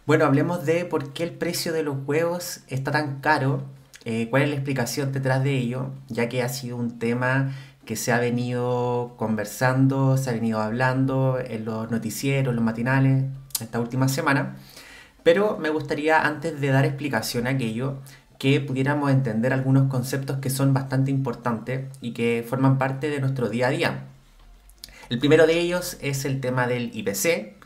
Bueno, hablemos de por qué el precio de los huevos está tan caro, cuál es la explicación detrás de ello, ya que ha sido un tema que se ha venido conversando, se ha venido hablando en los noticieros, los matinales, esta última semana. Pero me gustaría, antes de dar explicación a aquello, que pudiéramos entender algunos conceptos que son bastante importantes y que forman parte de nuestro día a día. El primero de ellos es el tema del IPC,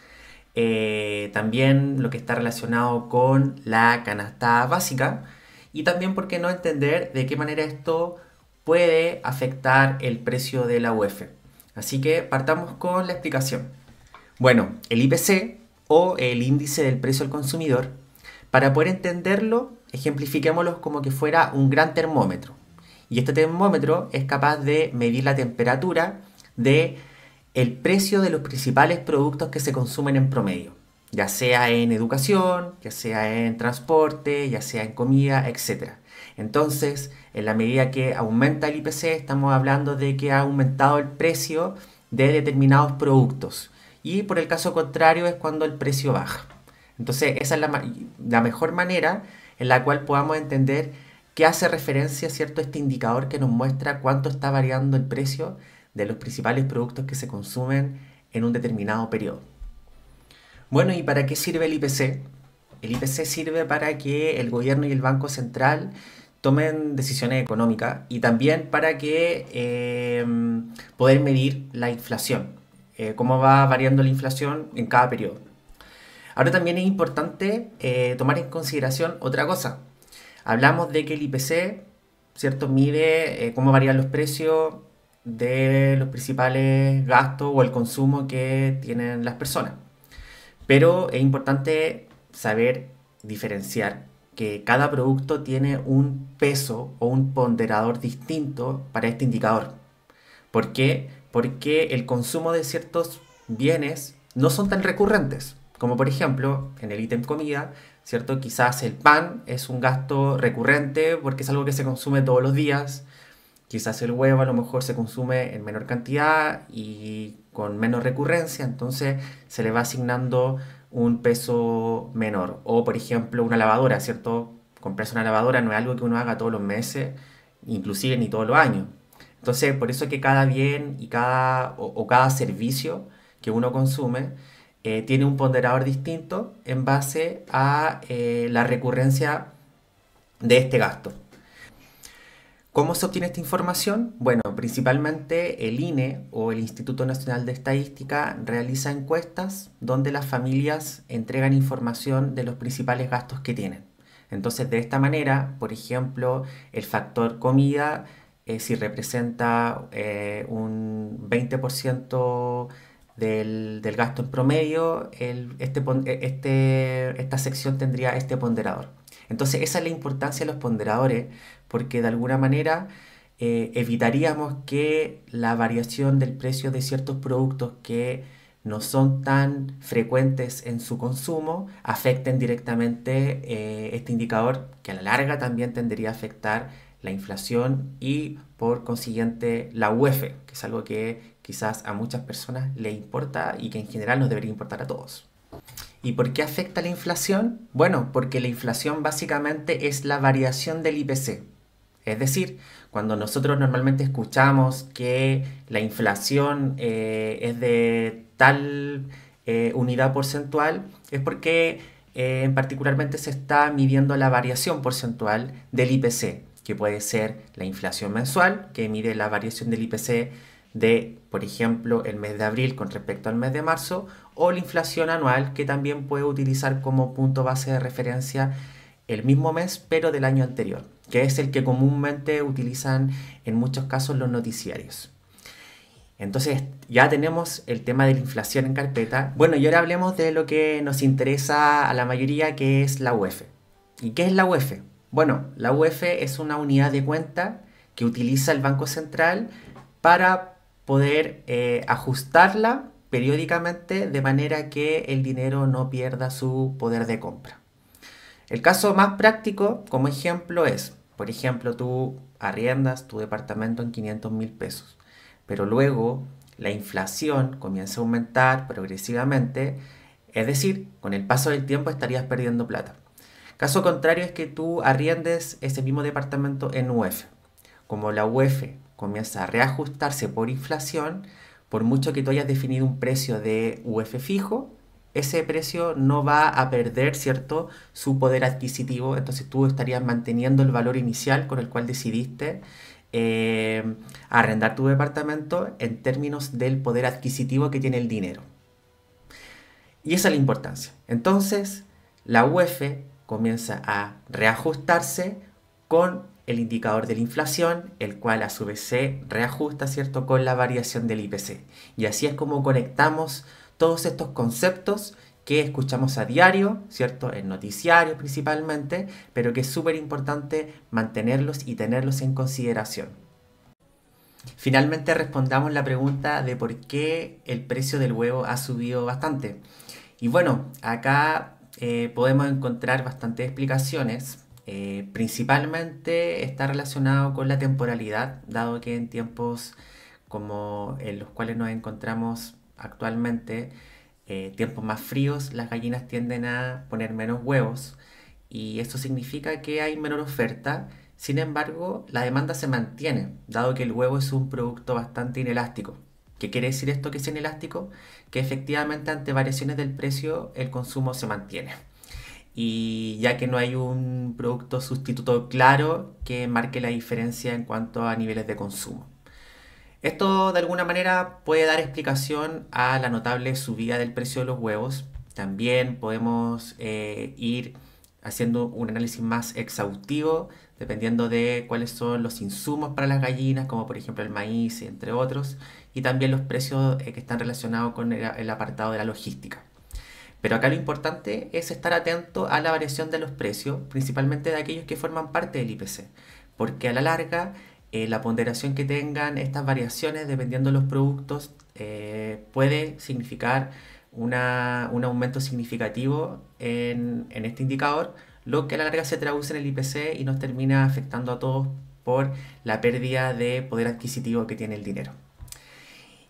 también lo que está relacionado con la canasta básica y también, por qué no, entender de qué manera esto puede afectar el precio de la UEF. Así que partamos con la explicación. Bueno, el IPC o el índice del precio al consumidor, para poder entenderlo, ejemplifiquémoslo como que fuera un gran termómetro. Y este termómetro es capaz de medir la temperatura de el precio de los principales productos que se consumen en promedio, ya sea en educación, ya sea en transporte, ya sea en comida, etc. Entonces, en la medida que aumenta el IPC, estamos hablando de que ha aumentado el precio de determinados productos. Y por el caso contrario es cuando el precio baja. Entonces, esa es la mejor manera en la cual podamos entender qué hace referencia, ¿cierto?, este indicador que nos muestra cuánto está variando el precio de los principales productos que se consumen en un determinado periodo. Bueno, ¿y para qué sirve el IPC? El IPC sirve para que el gobierno y el Banco Central tomen decisiones económicas y también para que poder medir la inflación, cómo va variando la inflación en cada periodo. Ahora también es importante tomar en consideración otra cosa. Hablamos de que el IPC, ¿cierto?, mide cómo varían los precios de los principales gastos o el consumo que tienen las personas. Pero es importante saber diferenciar que cada producto tiene un peso o un ponderador distinto para este indicador. ¿Por qué? Porque el consumo de ciertos bienes no son tan recurrentes. Como por ejemplo, en el ítem comida, ¿cierto? Quizás el pan es un gasto recurrente porque es algo que se consume todos los días. Quizás el huevo a lo mejor se consume en menor cantidad y con menos recurrencia, entonces se le va asignando un peso menor. O por ejemplo una lavadora, ¿cierto? Comprarse una lavadora no es algo que uno haga todos los meses, inclusive ni todos los años. Entonces, por eso es que cada bien y o cada servicio que uno consume tiene un ponderador distinto en base a la recurrencia de este gasto. ¿Cómo se obtiene esta información? Bueno, principalmente el INE o el Instituto Nacional de Estadística realiza encuestas donde las familias entregan información de los principales gastos que tienen. Entonces, de esta manera, por ejemplo, el factor comida, si representa un 20% del gasto en promedio, esta sección tendría este ponderador. Entonces, esa es la importancia de los ponderadores, porque de alguna manera evitaríamos que la variación del precio de ciertos productos que no son tan frecuentes en su consumo afecten directamente este indicador, que a la larga también tendría a afectar la inflación y por consiguiente la UEF, que es algo que quizás a muchas personas le importa y que en general nos debería importar a todos. ¿Y por qué afecta la inflación? Bueno, porque la inflación básicamente es la variación del IPC. Es decir, cuando nosotros normalmente escuchamos que la inflación es de tal unidad porcentual, es porque particularmente se está midiendo la variación porcentual del IPC, que puede ser la inflación mensual, que mide la variación del IPC de, por ejemplo, el mes de abril con respecto al mes de marzo, o la inflación anual, que también puede utilizar como punto base de referencia el mismo mes, pero del año anterior, que es el que comúnmente utilizan en muchos casos los noticiarios. Entonces ya tenemos el tema de la inflación en carpeta. Bueno, y ahora hablemos de lo que nos interesa a la mayoría, que es la UEF. ¿Y qué es la UEF? Bueno, la UEF es una unidad de cuenta que utiliza el Banco Central para poder ajustarla periódicamente de manera que el dinero no pierda su poder de compra. El caso más práctico, como ejemplo, es, por ejemplo, tú arriendas tu departamento en 500.000 pesos, pero luego la inflación comienza a aumentar progresivamente, Es decir, con el paso del tiempo estarías perdiendo plata. Caso contrario es que tú arriendes ese mismo departamento en UF. Como la UF comienza a reajustarse por inflación, por mucho que tú hayas definido un precio de UF fijo, ese precio no va a perder, ¿cierto?, su poder adquisitivo. Entonces tú estarías manteniendo el valor inicial con el cual decidiste arrendar tu departamento en términos del poder adquisitivo que tiene el dinero. Y esa es la importancia. Entonces, la UF comienza a reajustarse con el indicador de la inflación, el cual a su vez se reajusta, ¿cierto?, con la variación del IPC. Y así es como conectamos todos estos conceptos que escuchamos a diario, ¿cierto?, en noticiarios principalmente, pero que es súper importante mantenerlos y tenerlos en consideración. Finalmente respondamos la pregunta de por qué el precio del huevo ha subido bastante. Y bueno, acá podemos encontrar bastantes explicaciones. Principalmente está relacionado con la temporalidad, dado que en tiempos como en los cuales nos encontramos actualmente, tiempos más fríos, las gallinas tienden a poner menos huevos y esto significa que hay menor oferta. Sin embargo, la demanda se mantiene, dado que el huevo es un producto bastante inelástico. ¿Qué quiere decir esto que es inelástico? Que efectivamente ante variaciones del precio el consumo se mantiene. Y ya que no hay un producto sustituto claro que marque la diferencia en cuanto a niveles de consumo. Esto de alguna manera puede dar explicación a la notable subida del precio de los huevos. También podemos ir haciendo un análisis más exhaustivo dependiendo de cuáles son los insumos para las gallinas, como por ejemplo el maíz, entre otros, y también los precios que están relacionados con el apartado de la logística. Pero acá lo importante es estar atento a la variación de los precios, principalmente de aquellos que forman parte del IPC, porque a la larga la ponderación que tengan estas variaciones dependiendo de los productos puede significar un aumento significativo en este indicador, lo que a la larga se traduce en el IPC y nos termina afectando a todos por la pérdida de poder adquisitivo que tiene el dinero.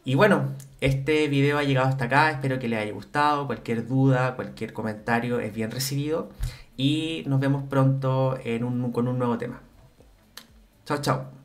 Y bueno, este video ha llegado hasta acá, espero que les haya gustado, cualquier duda, cualquier comentario es bien recibido y nos vemos pronto con un nuevo tema. Chao, chao.